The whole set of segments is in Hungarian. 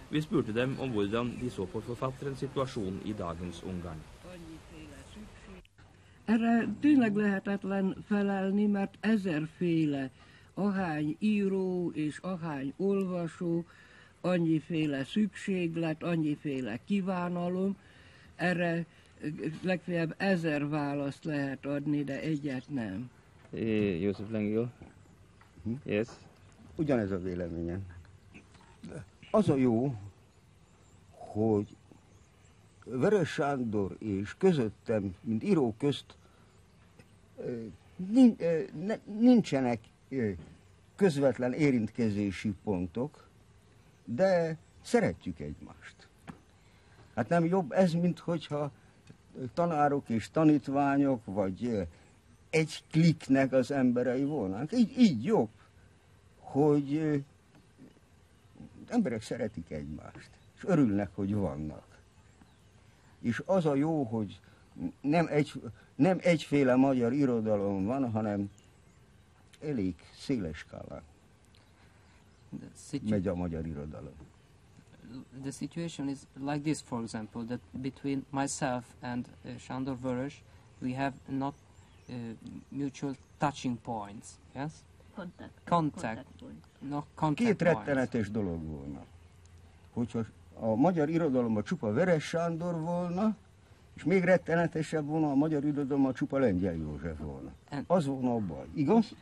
Vi spurte dem om hvordan de så på forfatterens situasjon i dagens Ungarn. Erre tényleg lehetetlen felelni, mert ezerféle ahány író és ahány olvasó, annyiféle szükséglet, annyiféle kívánalom, erre legfeljebb 1000 választ lehet adni, de egyet nem. József Lengel? Yes? Ugyanez a véleményem. Az a jó, hogy Veres Sándor és közöttem, mint író közt nincsenek közvetlen érintkezési pontok, de szeretjük egymást. Hát nem jobb ez, mint hogyha tanárok és tanítványok, vagy egy kliknek az emberei volnánk. Így jobb, hogy emberek szeretik egymást, és örülnek, hogy vannak. És az a jó, hogy nem egyféle magyar irodalom van, hanem elég széles skálán megy a magyar irodalom. The situation is like this, for example, that between myself and Sándor Vörös, we have not mutual touching points, yes? Contact Két rettenetes dolog volna. Hogyha a magyar irodalomban csupa Veres Sándor volna, és még rettenetesebb volna, a magyar irodalomban csupa Lengyel József volna. Az volna a baj, igaz?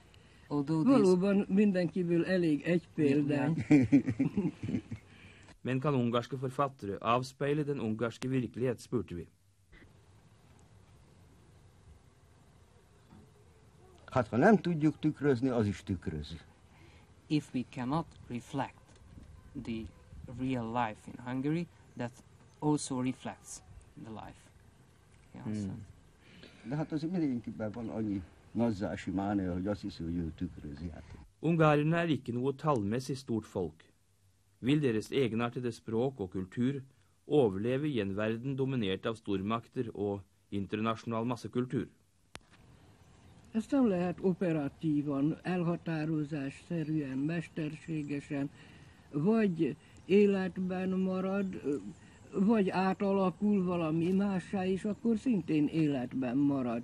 Valóban mindenkiből elég egy példány. Men kan ungarske forfattere avspeile den ungarske virkelighet, spurte vi. Hát ha nem tudjuk tükrözni, az is tükrözi. If we cannot reflect the real life in Hungary, that also reflects the life. Yes. De hát azért mindenkiben van annyi nazzási mánia, hogy azt hiszi, hogy ő tükrözi. Ungarerne er ikke noe tallmessig stort folk. Vil deres egenartede språk og kultur overleve i en verden dominert av stormakter og internasjonal massekultur? Ezt nem lehet operatívan, elhatározásszerűen, mesterségesen, vagy életben marad, vagy átalakul valami mássá, és akkor szintén életben marad.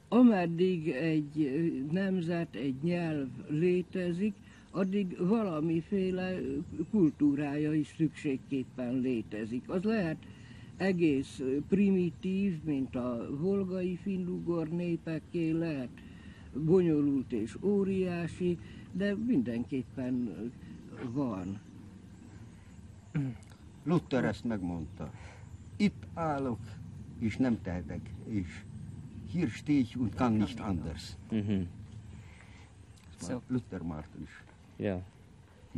Ameddig egy nemzet, egy nyelv létezik, addig valamiféle kultúrája is szükségképpen létezik. Az lehet egész primitív, mint a volgai finnugor népeké, lehet bonyolult és óriási, de mindenképpen van. Luther ezt megmondta. Itt állok, és nem tehetek, és hier stehe ich und kann nicht anders. Luther Martin is. Ja,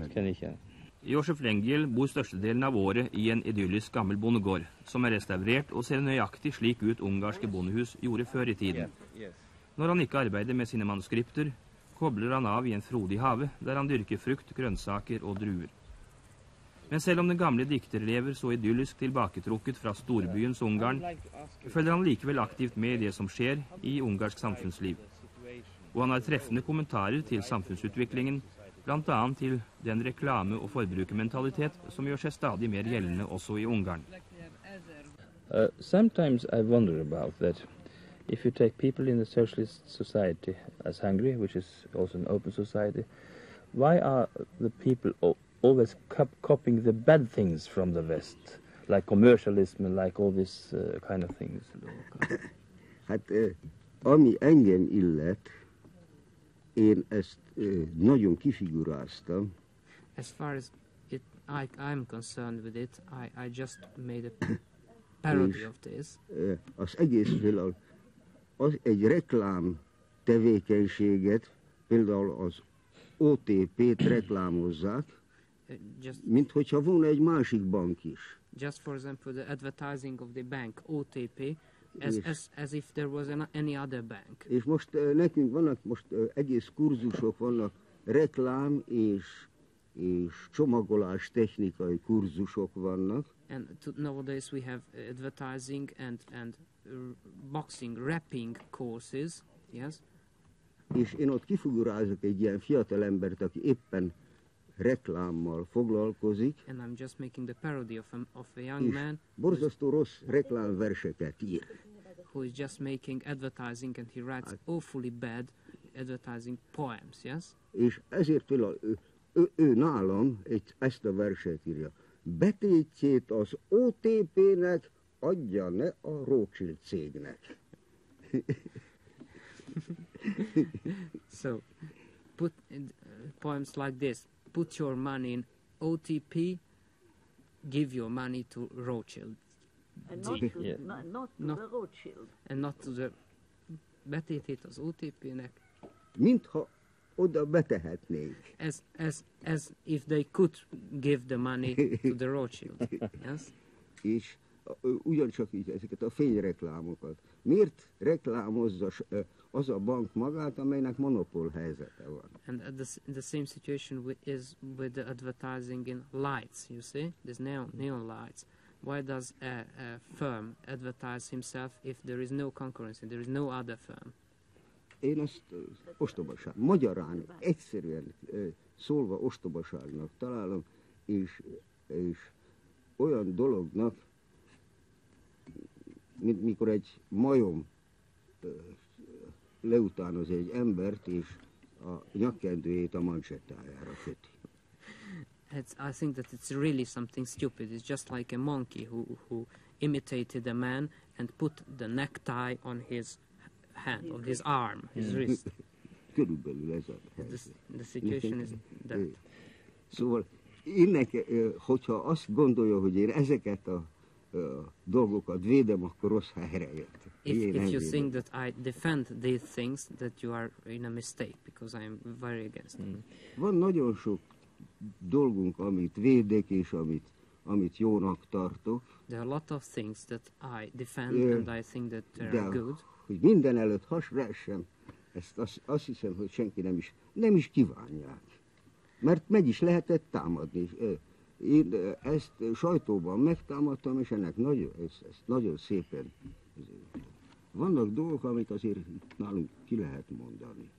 kenne ich ja. József Lengel bor størstedelen av året i en idyllisk gammel bondegård, som er restaurert og ser nøyaktig slik ut ungarske bondehus gjorde før i tiden. Når han ikke arbeider med sine manuskripter, kobler han av i en frodig have, der han dyrker frukt, grønnsaker og druer. Men selv om den gamle dikter lever så idyllisk tilbaketrukket fra storbyens Ungarn, følger han likevel aktivt med i det som skjer i ungarsk samfunnsliv. Og han har treffende kommentarer til samfunnsutviklingen, blant annet til den reklame- og forbrukermentalitet som gjør seg stadig mer gjeldende også i Ungarn. Sometimes I wonder about that. If you take people in the socialist society as Hungary, which is also an open society, why are the people always copying the bad things from the West, like commercialism and like all these kind of things? Hát ami engem illet, én ezt nagyon kifiguráztam. As far as I'm concerned with it, I just made a parody of this. Az egész például egy reklám tevékenységet, például az OTP-t reklámozzák, mint hogyha volna egy másik bank is. Just for example, the advertising of the bank OTP, as if there was any other bank. És most nekünk vannak egész kurzusok, vannak reklám és csomagolás technikai kurzusok vannak. And nowadays we have advertising and boxing, wrapping courses, yes? És én ott kifigurázok egy ilyen fiatal embert, aki éppen reklámmal foglalkozik, and I'm just making the parody of a young man borzasztó rossz reklámverseket ír. who is just making advertising, and he writes awfully bad advertising poems, yes? És ezért például ő nálam ezt a verset írja. Betétjét az OTP-nek adja ne a Rothschild cégnek. So, put poems like this. Put your money in OTP, give your money to Rothschild. And not to, Yeah. not to Not- the Rothschild. And not to the betétét az OTP-nek, Mintha oda betehetnék. as if they could give the money to the Rothschild. Yes? És ugyancsak így ezeket a fényreklámokat. Miért reklámozza az a bank magát, amelynek monopól helyzete van? And the same situation is with the advertising in lights, you see? These neon lights. Why does a firm advertise himself if there is no concurrency, there is no other firm? Én ezt ostobaság, magyarán, egyszerűen szólva ostobaságnak találom, és olyan dolognak, mint mikor egy majom leutánoz egy embert, és a nyakkendőjét a mansettájára köti. I think that it's really something stupid. It's just like a monkey who imitated a man and put the necktie on his hand, on his arm, his wrist. Körülbelül ez a helyzet. The situation is that. Szóval hogyha azt gondolja, hogy én ezeket a dolgokat védem, akkor rossz helyre jött. If you think that I defend these things, that you are in a mistake, because I am very against them. Van nagyon sok dolgunk, amit védek, és amit jónak tartok. There are a lot of things that I defend and I think that they De are good. hogy minden előtt hasra essem, ezt azt hiszem, hogy senki nem is kívánják. Mert meg is lehetett támadni. Én ezt sajtóban megtámadtam, és ezt nagyon szépen. Vannak dolgok, amit azért nálunk ki lehet mondani.